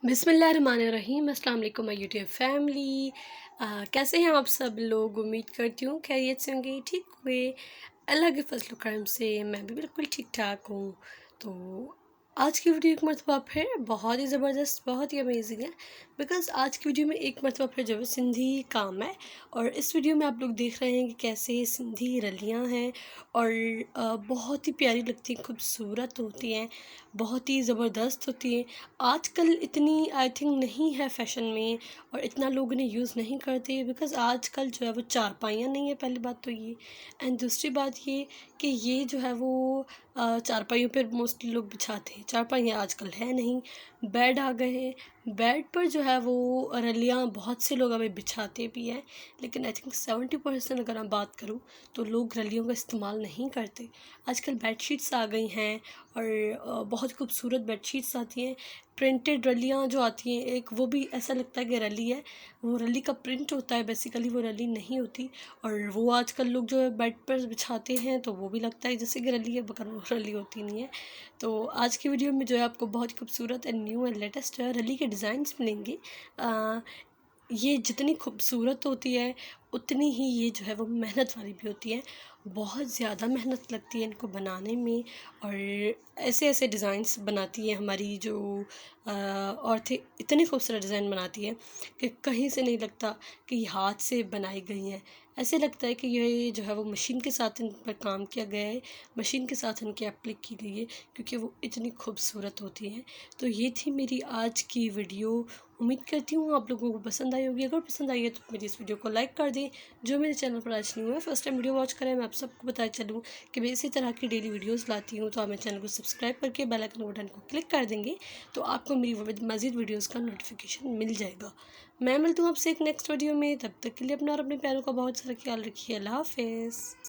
बिस्मिल्लाहिर्रहमानिर्रहीम। अस्सलाम वालेकुम माय यूट्यूब फैमिली। कैसे हैं आप सब लोग? उम्मीद करती हूँ खैरियत से होंगे, ठीक हुए। अल्लाह के फजल करम से मैं भी बिल्कुल ठीक ठाक हूँ। तो आज की वीडियो एक मरतबा फिर बहुत ही ज़बरदस्त, बहुत ही अमेजिंग है। बिकॉज़ आज की वीडियो में एक मरतबा फिर जो है सिंधी काम है। और इस वीडियो में आप लोग देख रहे हैं कि कैसे सिंधी रलियाँ हैं और बहुत ही प्यारी लगती हैं, खूबसूरत होती हैं, बहुत ही ज़बरदस्त होती हैं। आजकल इतनी आई थिंक नहीं है फ़ैशन में और इतना लोग इन्हें यूज़ नहीं करते। बिकॉज़ आजकल जो है वो चारपाइयाँ नहीं है, पहली बात तो ये। एंड दूसरी बात ये कि ये जो है वो चारपाइयों पर मोस्टली लोग बिछाते हैं। चारपाइयाँ आजकल है नहीं, बेड आ गए हैं। बेड पर जो है वो रलियाँ बहुत से लोग अभी बिछाते भी हैं, लेकिन आई थिंक 70% अगर मैं बात करूँ तो लोग रलियों का इस्तेमाल नहीं करते। आजकल बेडशीट्स आ गई हैं और बहुत खूबसूरत बेडशीट्स आती हैं। प्रिंटेड रलियाँ जो आती हैं, एक वो भी ऐसा लगता है कि रली है, वो रली का प्रिंट होता है, बेसिकली वो रली नहीं होती। और वो आजकल लोग जो है बेड पर बिछाते हैं तो वो भी लगता है जैसे कि रली है, मगर वो रली होती नहीं है। तो आज की वीडियो में जो है आपको बहुत खूबसूरत एंड न्यू एंड लेटेस्ट रली के डिज़ाइंस मिलेंगे। ये जितनी खूबसूरत होती है उतनी ही ये जो है वो मेहनत वाली भी होती है। बहुत ज़्यादा मेहनत लगती है इनको बनाने में। और ऐसे ऐसे डिज़ाइंस बनाती है हमारी जो औरतें, इतने खूबसूरत डिज़ाइन बनाती है कि कहीं से नहीं लगता कि ये हाथ से बनाई गई हैं। ऐसे लगता है कि ये जो है वो मशीन के साथ इन पर काम किया गया है, मशीन के साथ इनकी एप्लिक की गई है, क्योंकि वो इतनी खूबसूरत होती हैं। तो ये थी मेरी आज की वीडियो। उम्मीद करती हूँ आप लोगों को पसंद आई होगी। अगर पसंद आई है तो मेरी इस वीडियो को लाइक कर दें। जो मेरे चैनल पर आज नहीं हुआ है, फर्स्ट टाइम वीडियो वॉच करें, मैं आप सबको बताया चलूँ कि मैं इसी तरह की डेली वीडियोस लाती हूँ। तो आप मेरे चैनल को सब्सक्राइब करके बेल आइकन बटन को क्लिक कर देंगे तो आपको मेरी मज़ीद वीडियोज़ का नोटिफिकेशन मिल जाएगा। मैं मिलती हूँ आपसे एक नेक्स्ट वीडियो में। तब तक के लिए अपना और अपने प्यारों का बहुत सारा ख्याल रखिए। अल्लाह हाफ़िज़।